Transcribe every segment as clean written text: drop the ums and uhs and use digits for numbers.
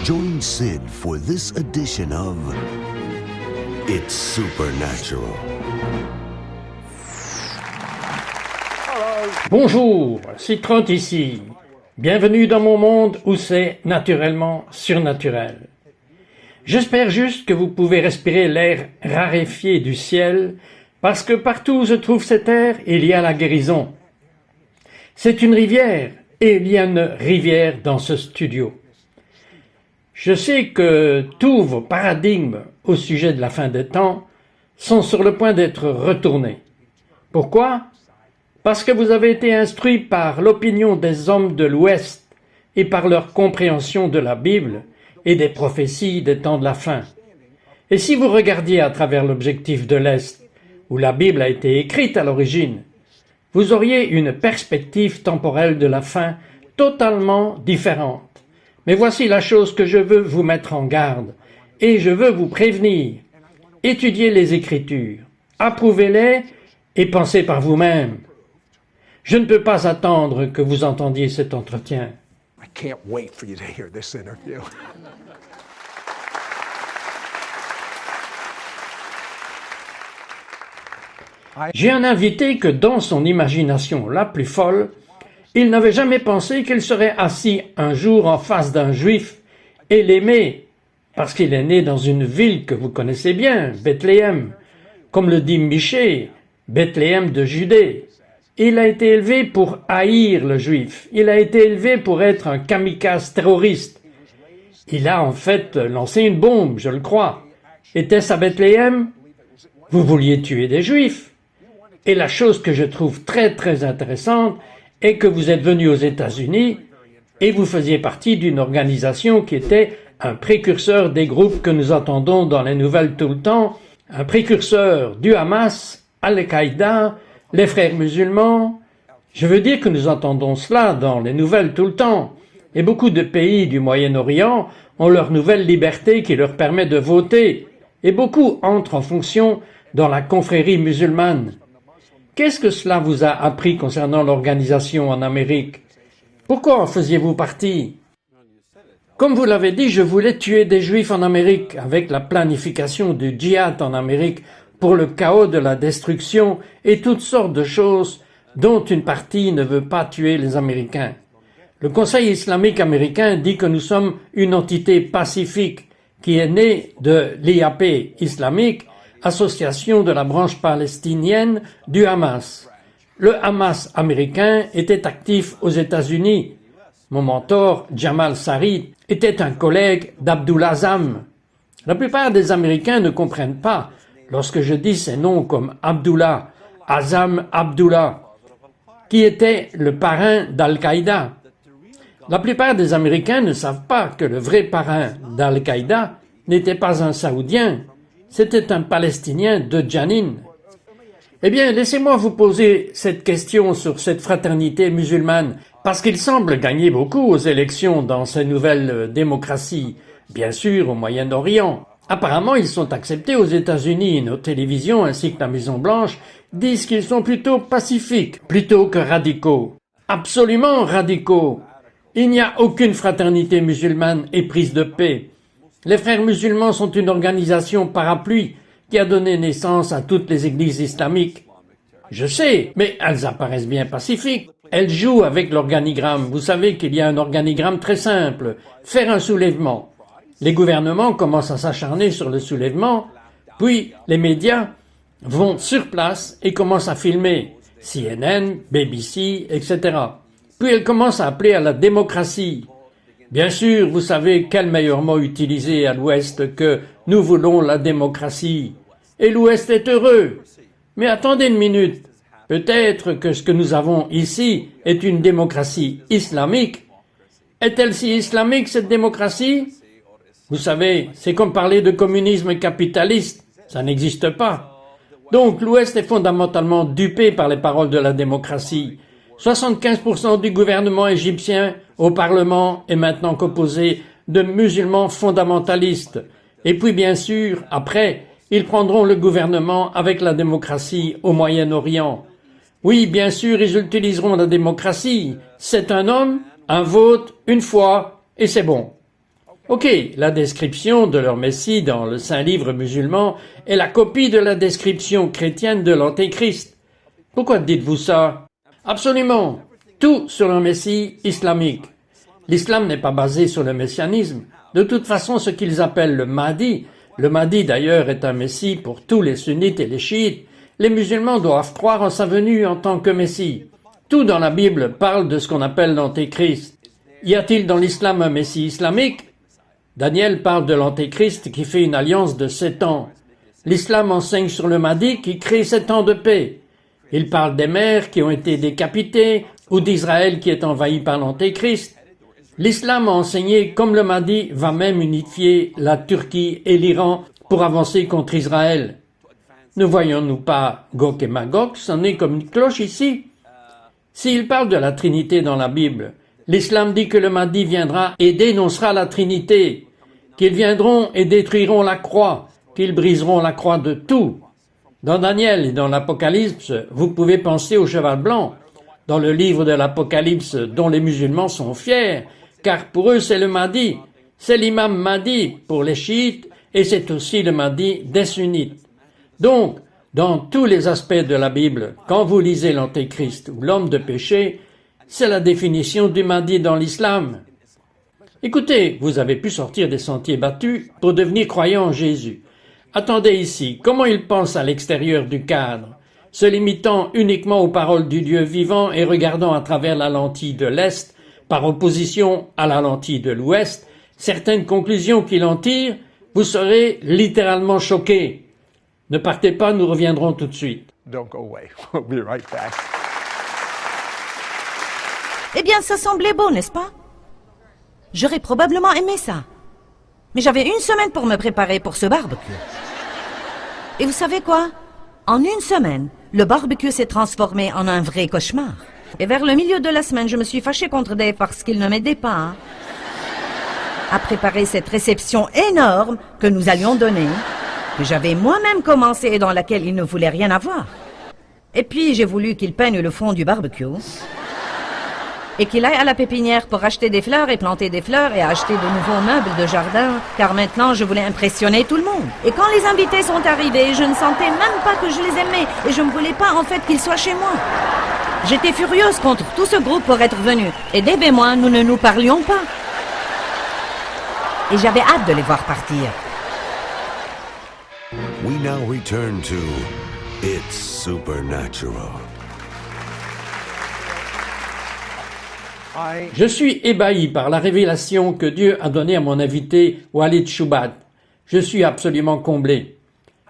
Join Sid for this edition of It's Supernatural. Bonjour, c'est Trent ici. Bienvenue dans mon monde où c'est naturellement surnaturel. J'espère juste que vous pouvez respirer l'air raréfié du ciel, parce que partout où se trouve cet air, il y a la guérison. C'est une rivière, et il y a une rivière dans ce studio. Je sais que tous vos paradigmes au sujet de la fin des temps sont sur le point d'être retournés. Pourquoi ? Parce que vous avez été instruits par l'opinion des hommes de l'Ouest et par leur compréhension de la Bible et des prophéties des temps de la fin. Et si vous regardiez à travers l'objectif de l'Est, où la Bible a été écrite à l'origine, vous auriez une perspective temporelle de la fin totalement différente. Mais voici la chose que je veux vous mettre en garde, et je veux vous prévenir. Étudiez les Écritures, approuvez-les et pensez par vous-même. Je ne peux pas attendre que vous entendiez cet entretien. I can't wait for you to hear this interview. J'ai un invité que dans son imagination la plus folle, il n'avait jamais pensé qu'il serait assis un jour en face d'un juif et l'aimer, parce qu'il est né dans une ville que vous connaissez bien, Bethléem, comme le dit Michée, Bethléem de Judée. Il a été élevé pour haïr le juif, il a été élevé pour être un kamikaze terroriste. Il a en fait lancé une bombe, je le crois. Était-ce à Bethléem ? Vous vouliez tuer des juifs. Et la chose que je trouve très très intéressante est que vous êtes venu aux États-Unis et vous faisiez partie d'une organisation qui était un précurseur des groupes que nous entendons dans les nouvelles tout le temps, un précurseur du Hamas, Al-Qaïda, les frères musulmans. Je veux dire que nous entendons cela dans les nouvelles tout le temps. Et beaucoup de pays du Moyen-Orient ont leur nouvelle liberté qui leur permet de voter. Et beaucoup entrent en fonction dans la confrérie musulmane. Qu'est-ce que cela vous a appris concernant l'organisation en Amérique ? Pourquoi en faisiez-vous partie ? Comme vous l'avez dit, je voulais tuer des Juifs en Amérique avec la planification du djihad en Amérique pour le chaos de la destruction et toutes sortes de choses dont une partie ne veut pas tuer les Américains. Le Conseil islamique américain dit que nous sommes une entité pacifique qui est née de l'IAP islamique, association de la branche palestinienne du Hamas. Le Hamas américain était actif aux États-Unis. Mon mentor, Jamal Sari, était un collègue d'Abdullah Azzam. La plupart des Américains ne comprennent pas lorsque je dis ces noms comme Abdullah, Azzam Abdullah, qui était le parrain d'Al-Qaïda. La plupart des Américains ne savent pas que le vrai parrain d'Al-Qaïda n'était pas un Saoudien, c'était un Palestinien de Janin. Eh bien, laissez-moi vous poser cette question sur cette fraternité musulmane, parce qu'il semble gagner beaucoup aux élections dans ces nouvelles démocraties, bien sûr au Moyen-Orient. Apparemment, ils sont acceptés aux États-Unis. Nos télévisions ainsi que la Maison-Blanche disent qu'ils sont plutôt pacifiques, plutôt que radicaux. Absolument radicaux. Il n'y a aucune fraternité musulmane éprise de paix. Les frères musulmans sont une organisation parapluie qui a donné naissance à toutes les églises islamiques. Je sais, mais elles apparaissent bien pacifiques. Elles jouent avec l'organigramme. Vous savez qu'il y a un organigramme très simple. Faire un soulèvement. Les gouvernements commencent à s'acharner sur le soulèvement, puis les médias vont sur place et commencent à filmer. CNN, BBC, etc. Puis elles commencent à appeler à la démocratie. Bien sûr, vous savez quel meilleur mot utiliser à l'Ouest que « nous voulons la démocratie ». Et l'Ouest est heureux. Mais attendez une minute. Peut-être que ce que nous avons ici est une démocratie islamique. Est-elle si islamique, cette démocratie ? Vous savez, c'est comme parler de communisme capitaliste. Ça n'existe pas. Donc l'Ouest est fondamentalement dupé par les paroles de la démocratie. 75% du gouvernement égyptien au Parlement est maintenant composé de musulmans fondamentalistes. Et puis bien sûr, après, ils prendront le gouvernement avec la démocratie au Moyen-Orient. Oui, bien sûr, ils utiliseront la démocratie. C'est un homme, un vote, une foi, et c'est bon. Ok, la description de leur Messie dans le Saint Livre musulman est la copie de la description chrétienne de l'Antéchrist. Pourquoi dites-vous ça? Absolument. Tout sur le Messie islamique. L'islam n'est pas basé sur le messianisme. De toute façon, ce qu'ils appellent le Mahdi d'ailleurs est un Messie pour tous les sunnites et les chiites, les musulmans doivent croire en sa venue en tant que Messie. Tout dans la Bible parle de ce qu'on appelle l'Antéchrist. Y a-t-il dans l'islam un Messie islamique? Daniel parle de l'Antéchrist qui fait une alliance de 7 ans. L'islam enseigne sur le Mahdi qui crée 7 ans de paix. Il parle des mères qui ont été décapitées ou d'Israël qui est envahi par l'Antéchrist. L'islam a enseigné comme le Mahdi va même unifier la Turquie et l'Iran pour avancer contre Israël. Ne voyons-nous pas Gog et Magog sonner comme une cloche ici? S'il parle de la Trinité dans la Bible, l'islam dit que le Mahdi viendra et dénoncera la Trinité, qu'ils viendront et détruiront la croix, qu'ils briseront la croix de tout. Dans Daniel et dans l'Apocalypse, vous pouvez penser au cheval blanc. Dans le livre de l'Apocalypse dont les musulmans sont fiers, car pour eux c'est le Mahdi, c'est l'imam Mahdi pour les chiites et c'est aussi le Mahdi des sunnites. Donc, dans tous les aspects de la Bible, quand vous lisez l'Antéchrist ou l'homme de péché, c'est la définition du Mahdi dans l'islam. Écoutez, vous avez pu sortir des sentiers battus pour devenir croyant en Jésus. Attendez ici, comment il pense à l'extérieur du cadre, se limitant uniquement aux paroles du Dieu vivant et regardant à travers la lentille de l'Est, par opposition à la lentille de l'Ouest, certaines conclusions qu'il en tire, vous serez littéralement choqués. Ne partez pas, nous reviendrons tout de suite. Don't go away. We'll be right back. Eh bien, ça semblait beau, n'est-ce pas? J'aurais probablement aimé ça. Mais j'avais 1 semaine pour me préparer pour ce barbecue. Et vous savez quoi? En 1 semaine, le barbecue s'est transformé en un vrai cauchemar. Et vers le milieu de la semaine, je me suis fâchée contre Dave parce qu'il ne m'aidait pas à préparer cette réception énorme que nous allions donner, que j'avais moi-même commencé et dans laquelle il ne voulait rien avoir. Et puis, j'ai voulu qu'il peigne le fond du barbecue et qu'il aille à la pépinière pour acheter des fleurs et planter des fleurs et acheter de nouveaux meubles de jardin, car maintenant, je voulais impressionner tout le monde. Et quand les invités sont arrivés, je ne sentais même pas que je les aimais et je ne voulais pas en fait qu'ils soient chez moi. J'étais furieuse contre tout ce groupe pour être venu. Et Dave et moi, nous ne nous parlions pas. Et j'avais hâte de les voir partir. We now return to It's Supernatural. Je suis ébahi par la révélation que Dieu a donnée à mon invité Walid Shoebat. Je suis absolument comblé.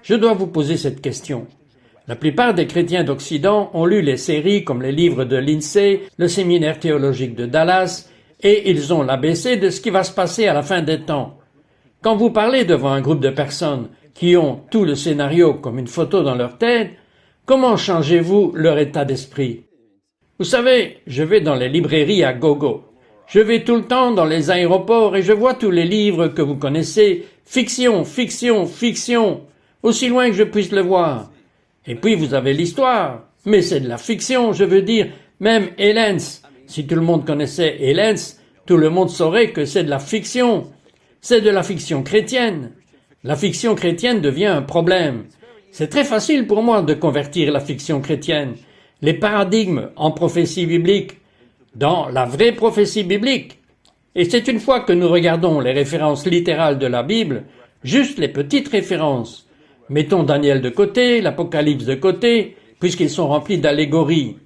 Je dois vous poser cette question. La plupart des chrétiens d'Occident ont lu les séries comme les livres de Lindsay, le séminaire théologique de Dallas, et ils ont l'ABC de ce qui va se passer à la fin des temps. Quand vous parlez devant un groupe de personnes qui ont tout le scénario comme une photo dans leur tête, comment changez-vous leur état d'esprit? Vous savez, je vais dans les librairies à gogo. Je vais tout le temps dans les aéroports et je vois tous les livres que vous connaissez, fiction, fiction, fiction, aussi loin que je puisse le voir. Et puis vous avez l'histoire, mais c'est de la fiction, je veux dire, même Hélène. Si tout le monde connaissait Hélène, tout le monde saurait que c'est de la fiction. C'est de la fiction chrétienne. La fiction chrétienne devient un problème. C'est très facile pour moi de convertir la fiction chrétienne, les paradigmes en prophétie biblique, dans la vraie prophétie biblique. Et c'est une fois que nous regardons les références littérales de la Bible, juste les petites références. Mettons Daniel de côté, l'Apocalypse de côté, puisqu'ils sont remplis d'allégories.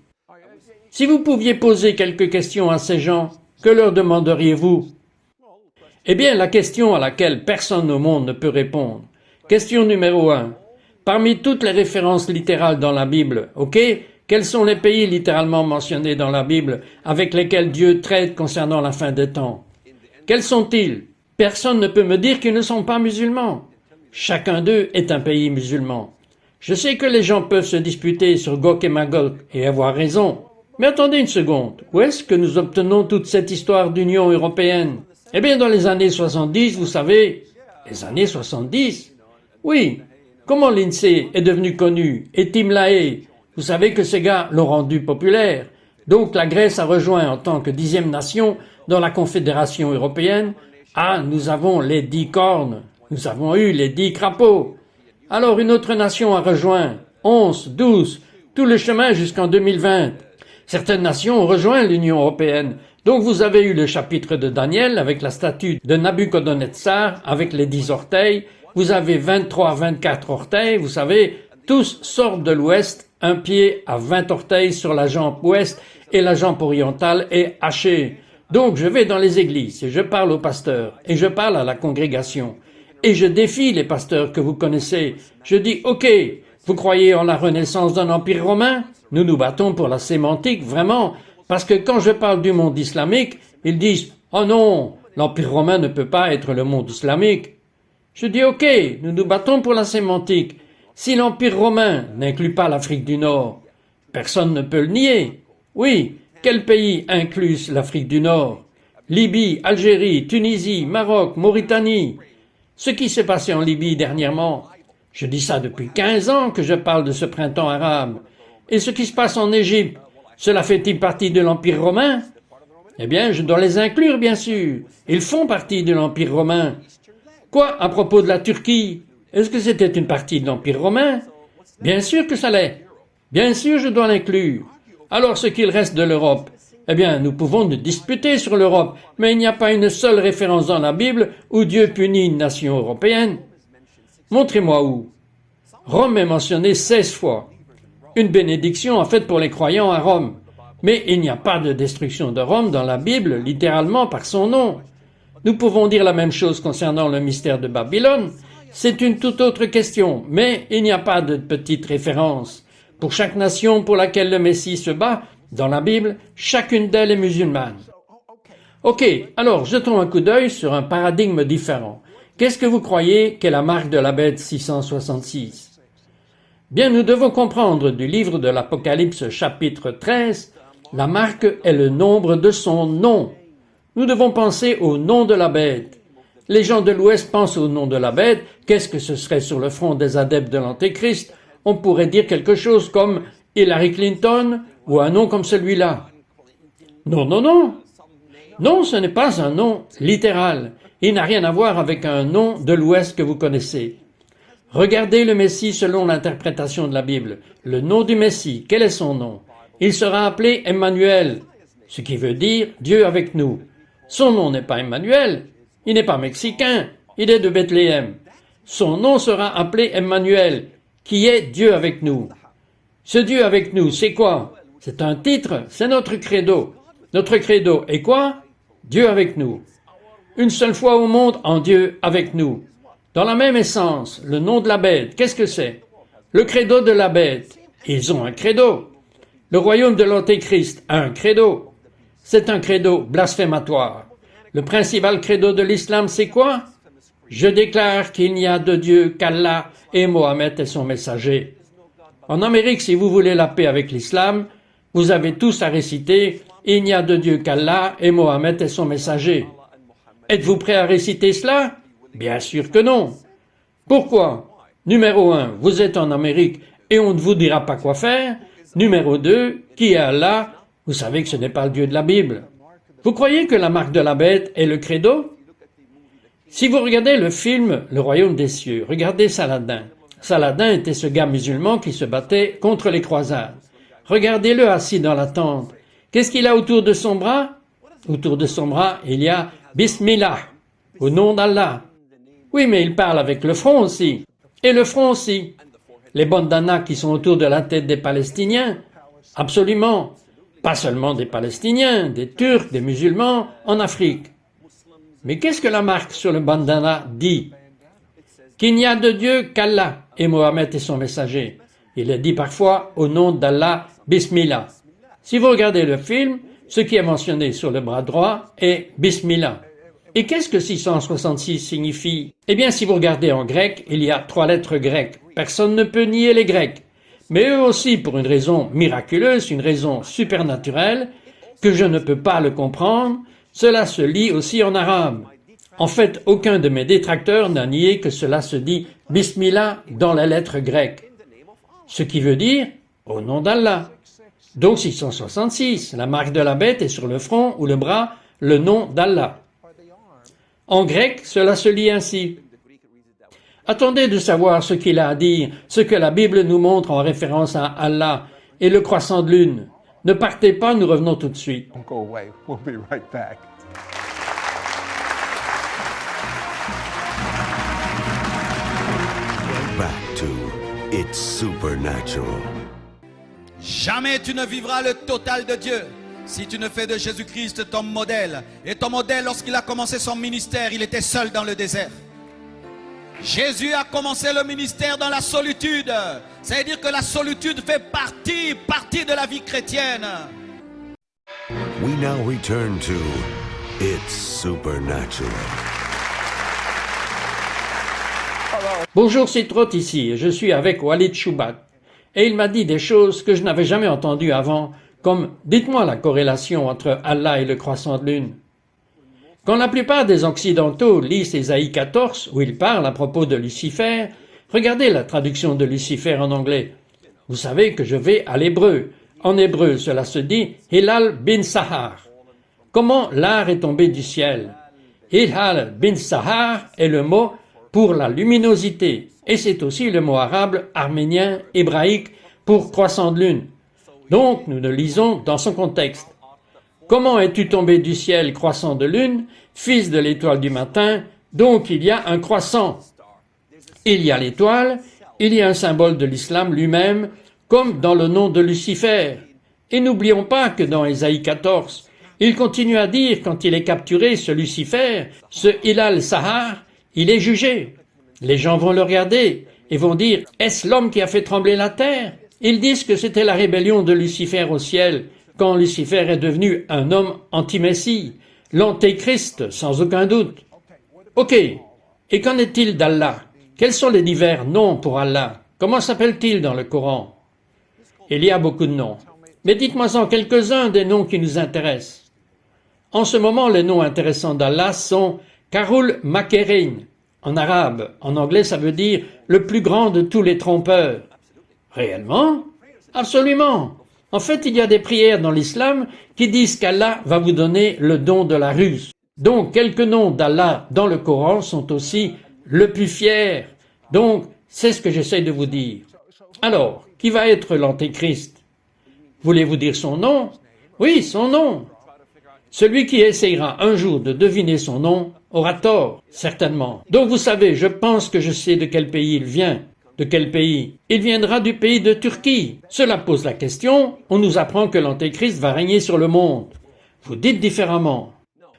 Si vous pouviez poser quelques questions à ces gens, que leur demanderiez-vous? Eh bien, la question à laquelle personne au monde ne peut répondre. Question numéro 1. Parmi toutes les références littérales dans la Bible, quels sont les pays littéralement mentionnés dans la Bible avec lesquels Dieu traite concernant la fin des temps? Quels sont-ils? Personne ne peut me dire qu'ils ne sont pas musulmans. Chacun d'eux est un pays musulman. Je sais que les gens peuvent se disputer sur Gog et Magog et avoir raison. Mais attendez une seconde, où est-ce que nous obtenons toute cette histoire d'Union européenne? Eh bien, dans les années 70, vous savez, les années 70? Oui. Comment l'INSEE est devenu connu? Et Tim LaHaye? Vous savez que ces gars l'ont rendu populaire. Donc la Grèce a rejoint en tant que 10e nation dans la Confédération européenne Ah, nous avons les 10 cornes, nous avons eu les 10 crapauds. Alors une autre nation a rejoint, 11, 12, tout le chemin jusqu'en 2020. Certaines nations ont rejoint l'Union européenne. Donc vous avez eu le chapitre de Daniel avec la statue de Nabuchodonosor avec les 10 orteils. Vous avez 23, 24 orteils, vous savez, tous sortent de l'ouest, un pied à 20 orteils sur la jambe ouest et la jambe orientale est hachée. Donc je vais dans les églises et je parle aux pasteurs et je parle à la congrégation. Et je défie les pasteurs que vous connaissez. Je dis, OK, vous croyez en la renaissance d'un empire romain? Nous nous battons pour la sémantique, vraiment, parce que quand je parle du monde islamique, ils disent, oh non, l'empire romain ne peut pas être le monde islamique. Je dis, OK, nous nous battons pour la sémantique. Si l'empire romain n'inclut pas l'Afrique du Nord, personne ne peut le nier. Oui, quel pays inclut l'Afrique du Nord? Libye, Algérie, Tunisie, Maroc, Mauritanie. Ce qui s'est passé en Libye dernièrement, je dis ça depuis 15 ans que je parle de ce printemps arabe. Et ce qui se passe en Égypte, cela fait-il partie de l'Empire romain? Eh bien, je dois les inclure, bien sûr. Ils font partie de l'Empire romain. Quoi, à propos de la Turquie? Est-ce que c'était une partie de l'Empire romain? Bien sûr que ça l'est. Bien sûr, je dois l'inclure. Alors, ce qu'il reste de l'Europe? Eh bien, nous pouvons nous disputer sur l'Europe, mais il n'y a pas une seule référence dans la Bible où Dieu punit une nation européenne. Montrez-moi où. Rome est mentionnée 16 fois. Une bénédiction en fait pour les croyants à Rome. Mais il n'y a pas de destruction de Rome dans la Bible, littéralement par son nom. Nous pouvons dire la même chose concernant le mystère de Babylone. C'est une toute autre question, mais il n'y a pas de petite référence. Pour chaque nation pour laquelle le Messie se bat, dans la Bible, chacune d'elles est musulmane. Ok, alors jetons un coup d'œil sur un paradigme différent. Qu'est-ce que vous croyez qu'est la marque de la bête 666? Bien, nous devons comprendre du livre de l'Apocalypse chapitre 13, la marque est le nombre de son nom. Nous devons penser au nom de la bête. Les gens de l'Ouest pensent au nom de la bête. Qu'est-ce que ce serait sur le front des adeptes de l'Antéchrist? On pourrait dire quelque chose comme Hillary Clinton ou un nom comme celui-là. Non, non, non. Non, ce n'est pas un nom littéral. Il n'a rien à voir avec un nom de l'Ouest que vous connaissez. Regardez le Messie selon l'interprétation de la Bible. Le nom du Messie, quel est son nom? Il sera appelé Emmanuel, ce qui veut dire Dieu avec nous. Son nom n'est pas Emmanuel, il n'est pas mexicain, il est de Bethléem. Son nom sera appelé Emmanuel, qui est Dieu avec nous. Ce Dieu avec nous, c'est quoi? C'est un titre, c'est notre credo. Notre credo est quoi? Dieu avec nous. Une seule fois au monde en Dieu avec nous. Dans la même essence, le nom de la bête, qu'est-ce que c'est? Le credo de la bête. Ils ont un credo. Le royaume de l'Antéchrist a un credo. C'est un credo blasphématoire. Le principal credo de l'islam, c'est quoi? Je déclare qu'il n'y a de Dieu qu'Allah et Mohammed est son messager. En Amérique, si vous voulez la paix avec l'islam, vous avez tous à réciter « Il n'y a de Dieu qu'Allah et Mohammed est son messager ». Êtes-vous prêt à réciter cela? Bien sûr que non. Pourquoi? Numéro 1, vous êtes en Amérique et on ne vous dira pas quoi faire. Numéro 2, qui est Allah? Vous savez que ce n'est pas le Dieu de la Bible. Vous croyez que la marque de la bête est le credo? Si vous regardez le film Le Royaume des cieux, regardez Saladin. Saladin était ce gars musulman qui se battait contre les croisades. Regardez-le assis dans la tente. Qu'est-ce qu'il a autour de son bras? Autour de son bras, il y a Bismillah, au nom d'Allah. Oui, mais il parle avec le front aussi. Et le front aussi. Les bandanas qui sont autour de la tête des Palestiniens, absolument. Pas seulement des Palestiniens, des Turcs, des musulmans, en Afrique. Mais qu'est-ce que la marque sur le bandana dit? Qu'il n'y a de Dieu qu'Allah et Mohammed est son messager. Il est dit parfois au nom d'Allah, Bismillah. Si vous regardez le film, ce qui est mentionné sur le bras droit est Bismillah. Et qu'est-ce que 666 signifie? Eh bien, si vous regardez en grec, il y a 3 lettres grecques. Personne ne peut nier les Grecs. Mais eux aussi, pour une raison miraculeuse, une raison supernaturelle, que je ne peux pas le comprendre, cela se lit aussi en arabe. En fait, aucun de mes détracteurs n'a nié que cela se dit Bismillah dans la lettre grecque. Ce qui veut dire au nom d'Allah. Donc 666, la marque de la bête est sur le front ou le bras, le nom d'Allah. En grec, cela se lit ainsi. Attendez de savoir ce qu'il a à dire, ce que la Bible nous montre en référence à Allah et le croissant de lune. Ne partez pas, nous revenons tout de suite. Don't go away. We'll be right back. Back to It's Supernatural. Jamais tu ne vivras le total de Dieu si tu ne fais de Jésus-Christ ton modèle. Et ton modèle, lorsqu'il a commencé son ministère, il était seul dans le désert. Jésus a commencé le ministère dans la solitude. C'est-à-dire que la solitude fait partie de la vie chrétienne. We now return to It's Supernatural. Bonjour, c'est Trot ici, et je suis avec Walid Choubat. Et il m'a dit des choses que je n'avais jamais entendues avant, comme « Dites-moi la corrélation entre Allah et le croissant de lune ». Quand la plupart des Occidentaux lisent Ésaïe 14, où il parle à propos de Lucifer, regardez la traduction de Lucifer en anglais. Vous savez que je vais à l'hébreu. En hébreu, cela se dit « Hilal bin Sahar ». Comment l'art est tombé du ciel? Hilal bin Sahar est le mot pour la luminosité, et c'est aussi le mot arabe, arménien, hébraïque pour croissant de lune. Donc, nous le lisons dans son contexte. Comment es-tu tombé du ciel, croissant de lune, fils de l'étoile du matin? Donc, il y a un croissant. Il y a l'étoile, il y a un symbole de l'islam lui-même, comme dans le nom de Lucifer. Et n'oublions pas que dans Ésaïe 14, il continue à dire, quand il est capturé, ce Lucifer, ce Hilal Sahar, il est jugé. Les gens vont le regarder et vont dire « Est-ce l'homme qui a fait trembler la terre ?» Ils disent que c'était la rébellion de Lucifer au ciel, quand Lucifer est devenu un homme anti-messie, l'antéchrist, sans aucun doute. Ok, et qu'en est-il d'Allah? Quels sont les divers noms pour Allah? Comment s'appelle-t-il dans le Coran? Il y a beaucoup de noms. Mais dites-moi-en quelques-uns des noms qui nous intéressent. En ce moment, les noms intéressants d'Allah sont Karul Makerin, en arabe. En anglais, ça veut dire le plus grand de tous les trompeurs. Réellement? Absolument. En fait, il y a des prières dans l'islam qui disent qu'Allah va vous donner le don de la ruse. Donc, quelques noms d'Allah dans le Coran sont aussi le plus fier. Donc, c'est ce que j'essaie de vous dire. Alors, qui va être l'antéchrist? Voulez-vous dire son nom? Oui, son nom. Celui qui essayera un jour de deviner son nom aura tort, certainement. Donc vous savez, je pense que je sais de quel pays il vient. De quel pays? Il viendra du pays de Turquie. Cela pose la question, on nous apprend que l'Antéchrist va régner sur le monde. Vous dites différemment.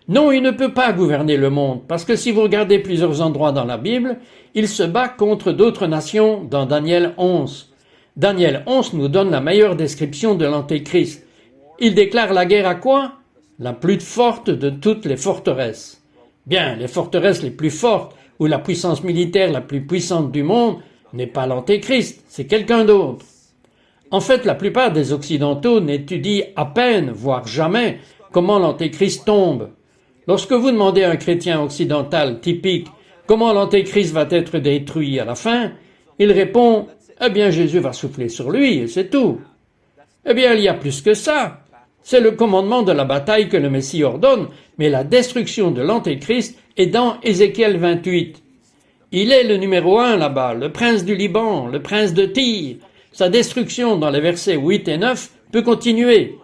Non, il ne peut pas gouverner le monde, parce que si vous regardez plusieurs endroits dans la Bible, il se bat contre d'autres nations dans Daniel 11. Daniel 11 nous donne la meilleure description de l'Antéchrist. Il déclare la guerre à quoi? La plus forte de toutes les forteresses. Bien, les forteresses les plus fortes, ou la puissance militaire la plus puissante du monde, n'est pas l'Antéchrist, c'est quelqu'un d'autre. En fait, la plupart des Occidentaux n'étudient à peine, voire jamais, comment l'Antéchrist tombe. Lorsque vous demandez à un chrétien occidental typique comment l'Antéchrist va être détruit à la fin, il répond « Eh bien, Jésus va souffler sur lui, et c'est tout. » Eh bien, il y a plus que ça. C'est le commandement de la bataille que le Messie ordonne, mais la destruction de l'Antéchrist est dans Ézéchiel 28. Il est le numéro 1 là-bas, le prince du Liban, le prince de Tyr. Sa destruction dans les versets 8 et 9 peut continuer.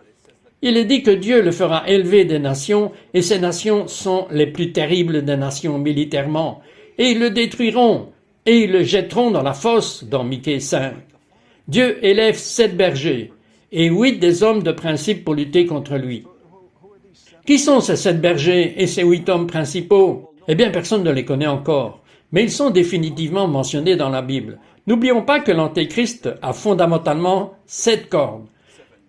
Il est dit que Dieu le fera élever des nations, et ces nations sont les plus terribles des nations militairement. Et ils le détruiront, et ils le jetteront dans la fosse, dans Michée 5. Dieu élève 7 bergers, et 8 des hommes de principe pour lutter contre lui. Qui sont ces 7 bergers et ces 8 hommes principaux? Eh bien, personne ne les connaît encore, mais ils sont définitivement mentionnés dans la Bible. N'oublions pas que l'Antéchrist a fondamentalement 7 cornes.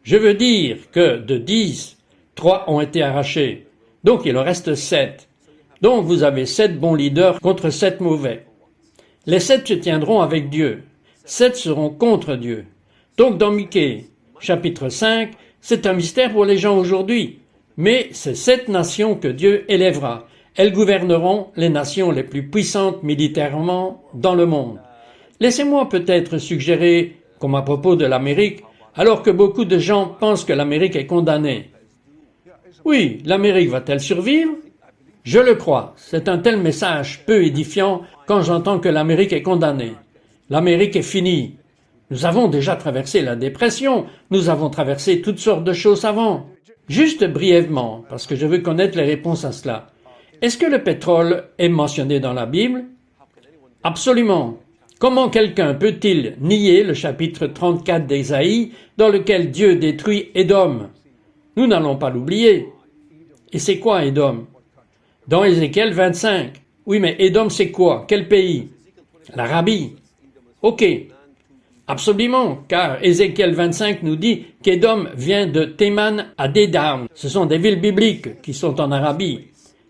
Je veux dire que de 10, 3 ont été arrachés, donc il en reste 7. Donc vous avez 7 bons leaders contre 7 mauvais. Les 7 se tiendront avec Dieu, 7 seront contre Dieu. Donc dans Michée, chapitre 5, c'est un mystère pour les gens aujourd'hui. Mais c'est 7 nations que Dieu élèvera. Elles gouverneront les nations les plus puissantes militairement dans le monde. Laissez-moi peut-être suggérer, comme à propos de l'Amérique, alors que beaucoup de gens pensent que l'Amérique est condamnée. Oui, l'Amérique va-t-elle survivre? Je le crois, c'est un tel message peu édifiant quand j'entends que l'Amérique est condamnée. L'Amérique est finie. Nous avons déjà traversé la dépression, nous avons traversé toutes sortes de choses avant. Juste brièvement, parce que je veux connaître les réponses à cela. Est-ce que le pétrole est mentionné dans la Bible? Absolument. Comment quelqu'un peut-il nier le chapitre 34 d'Ésaïe dans lequel Dieu détruit Édom? Nous n'allons pas l'oublier. Et c'est quoi Édom? Dans Ézéchiel 25. Oui, mais Édom c'est quoi? Quel pays? L'Arabie. Ok. Absolument, car Ézéchiel 25 nous dit qu'Édom vient de Théman à Dédan. Ce sont des villes bibliques qui sont en Arabie.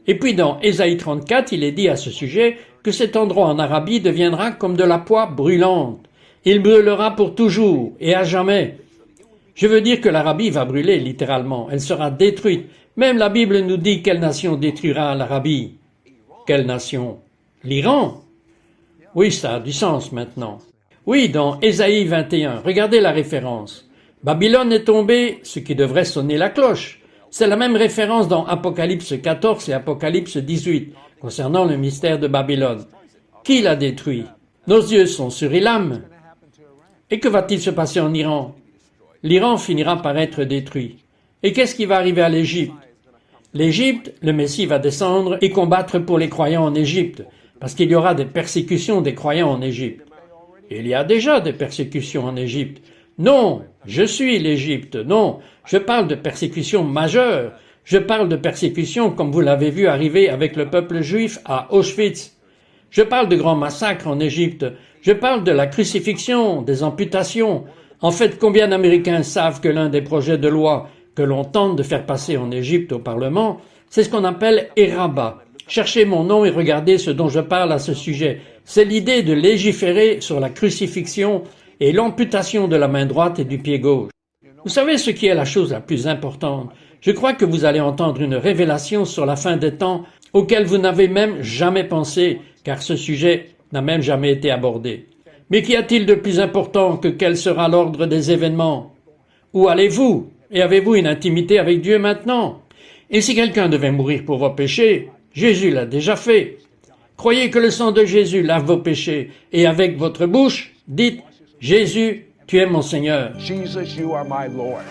Et puis dans Ésaïe 34, il est dit à ce sujet que cet endroit en Arabie deviendra comme de la poix brûlante. Il brûlera pour toujours et à jamais. Je veux dire que l'Arabie va brûler littéralement, elle sera détruite. Même la Bible nous dit quelle nation détruira l'Arabie. Quelle nation? L'Iran? Oui, ça a du sens maintenant. Oui, dans Ésaïe 21, regardez la référence. Babylone est tombée, ce qui devrait sonner la cloche. C'est la même référence dans Apocalypse 14 et Apocalypse 18, concernant le mystère de Babylone. Qui l'a détruit? Nos yeux sont sur Élam. Et que va-t-il se passer en Iran? L'Iran finira par être détruit. Et qu'est-ce qui va arriver à l'Égypte? L'Égypte, le Messie va descendre et combattre pour les croyants en Égypte, parce qu'il y aura des persécutions des croyants en Égypte. Il y a déjà des persécutions en Égypte. Non, je suis l'Égypte. Non, je parle de persécutions majeures. Je parle de persécutions comme vous l'avez vu arriver avec le peuple juif à Auschwitz. Je parle de grands massacres en Égypte. Je parle de la crucifixion, des amputations. En fait, combien d'Américains savent que l'un des projets de loi que l'on tente de faire passer en Égypte au Parlement, c'est ce qu'on appelle Eraba. Cherchez mon nom et regardez ce dont je parle à ce sujet. C'est l'idée de légiférer sur la crucifixion et l'amputation de la main droite et du pied gauche. Vous savez ce qui est la chose la plus importante? Je crois que vous allez entendre une révélation sur la fin des temps auquel vous n'avez même jamais pensé, car ce sujet n'a même jamais été abordé. Mais qu'y a-t-il de plus important que quel sera l'ordre des événements? Où allez-vous? Et avez-vous une intimité avec Dieu maintenant? Et si quelqu'un devait mourir pour vos péchés, Jésus l'a déjà fait. Croyez que le sang de Jésus lave vos péchés, et avec votre bouche, dites « Jésus, tu es mon Seigneur ». Jesus, you are my Lord.